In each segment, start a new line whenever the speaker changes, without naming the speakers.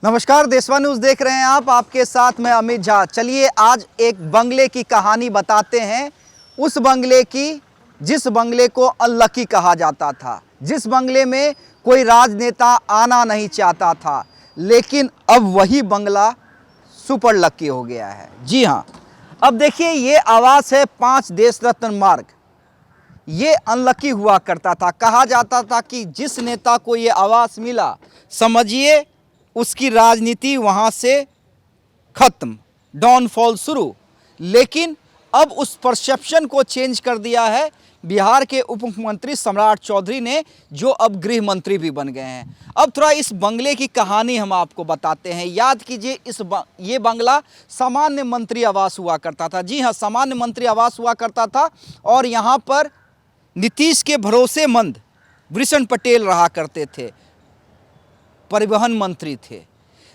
नमस्कार, देशवा न्यूज़ देख रहे हैं आप। आपके साथ मैं अमित झा। चलिए आज एक बंगले की कहानी बताते हैं, उस बंगले की जिस बंगले को अनलकी कहा जाता था, जिस बंगले में कोई राजनेता आना नहीं चाहता था, लेकिन अब वही बंगला सुपर लकी हो गया है। जी हाँ, अब देखिए ये आवास है 5 देश रत्न मार्ग। ये अनलकी हुआ करता था। कहा जाता था कि जिस नेता को ये आवास मिला, समझिए उसकी राजनीति वहाँ से खत्म, डाउनफॉल शुरू। लेकिन अब उस परसेप्शन को चेंज कर दिया है बिहार के उप मुख्यमंत्री सम्राट चौधरी ने, जो अब गृह मंत्री भी बन गए हैं। अब थोड़ा इस बंगले की कहानी हम आपको बताते हैं। याद कीजिए ये बंगला सामान्य मंत्री आवास हुआ करता था। जी हाँ, सामान्य मंत्री आवास हुआ करता था और यहाँ पर नीतीश के भरोसेमंद वृषण पटेल रहा करते थे, परिवहन मंत्री थे।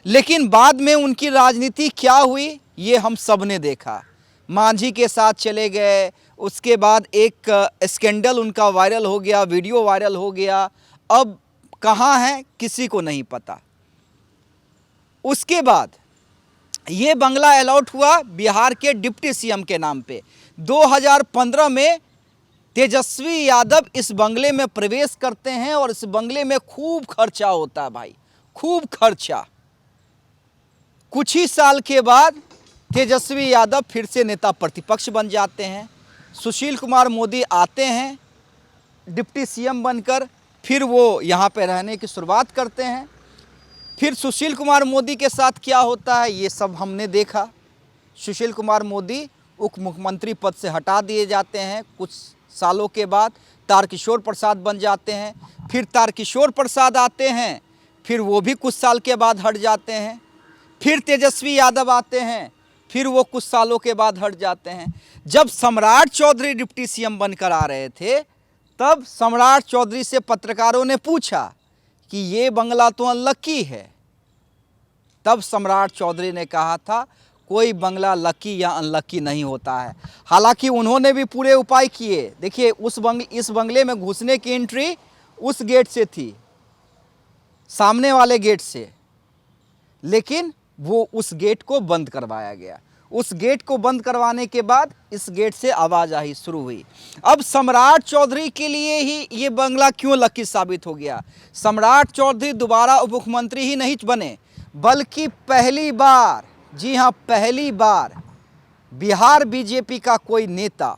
लेकिन बाद में उनकी राजनीति क्या हुई ये हम सब ने देखा। मांझी के साथ चले गए, उसके बाद एक स्कैंडल उनका वायरल हो गया, वीडियो वायरल हो गया। अब कहाँ हैं किसी को नहीं पता। उसके बाद ये बंगला अलॉट हुआ बिहार के डिप्टी सीएम के नाम पे। 2015 में तेजस्वी यादव इस बंगले में प्रवेश करते हैं और इस बंगले में खूब खर्चा होता है भाई, खूब खर्चा। कुछ ही साल के बाद तेजस्वी यादव फिर से नेता प्रतिपक्ष बन जाते हैं। सुशील कुमार मोदी आते हैं डिप्टी सीएम बनकर, फिर वो यहाँ पे रहने की शुरुआत करते हैं। फिर सुशील कुमार मोदी के साथ क्या होता है ये सब हमने देखा। सुशील कुमार मोदी उप मुख्यमंत्री पद से हटा दिए जाते हैं। कुछ सालों के बाद तारकिशोर प्रसाद बन जाते हैं। फिर तारकिशोर प्रसाद आते हैं, फिर वो भी कुछ साल के बाद हट जाते हैं। फिर तेजस्वी यादव आते हैं, फिर वो कुछ सालों के बाद हट जाते हैं। जब सम्राट चौधरी डिप्टी सीएम बनकर आ रहे थे, तब सम्राट चौधरी से पत्रकारों ने पूछा कि ये बंगला तो अनलकी है। तब सम्राट चौधरी ने कहा था कोई बंगला लकी या अनलकी नहीं होता है। हालांकि उन्होंने भी पूरे उपाय किए। देखिए इस बंगले में घुसने की एंट्री उस गेट से थी, सामने वाले गेट से, लेकिन वो उस गेट को बंद करवाया गया। उस गेट को बंद करवाने के बाद इस गेट से आवाजाही शुरू हुई। अब सम्राट चौधरी के लिए ही ये बंगला क्यों लकी साबित हो गया? सम्राट चौधरी दोबारा उप मुख्यमंत्री ही नहीं बने, बल्कि पहली बार, जी हाँ पहली बार, बिहार बीजेपी का कोई नेता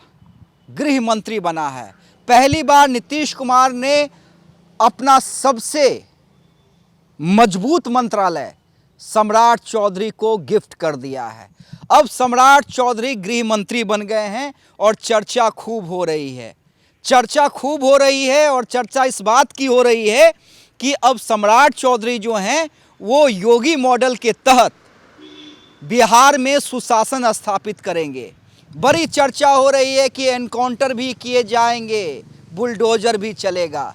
गृह मंत्री बना है। पहली बार नीतीश कुमार ने अपना सबसे मजबूत मंत्रालय सम्राट चौधरी को गिफ्ट कर दिया है। अब सम्राट चौधरी गृह मंत्री बन गए हैं और चर्चा खूब हो रही है। चर्चा खूब हो रही है और चर्चा इस बात की हो रही है कि अब सम्राट चौधरी जो हैं वो योगी मॉडल के तहत बिहार में सुशासन स्थापित करेंगे। बड़ी चर्चा हो रही है कि एनकाउंटर भी किए जाएंगे, बुलडोजर भी चलेगा।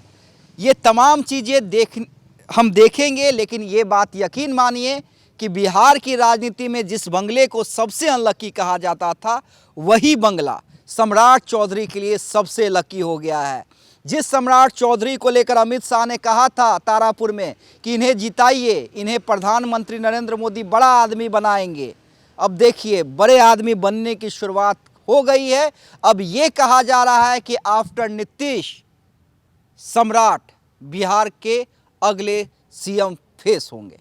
ये तमाम चीज़ें हम देखेंगे। लेकिन ये बात यकीन मानिए कि बिहार की राजनीति में जिस बंगले को सबसे अनलकी कहा जाता था, वही बंगला सम्राट चौधरी के लिए सबसे लकी हो गया है। जिस सम्राट चौधरी को लेकर अमित शाह ने कहा था तारापुर में कि इन्हें जिताइए, इन्हें प्रधानमंत्री नरेंद्र मोदी बड़ा आदमी बनाएंगे, अब देखिए बड़े आदमी बनने की शुरुआत हो गई है। अब ये कहा जा रहा है कि आफ्टर नीतीश, सम्राट बिहार के अगले सीएम फेस होंगे।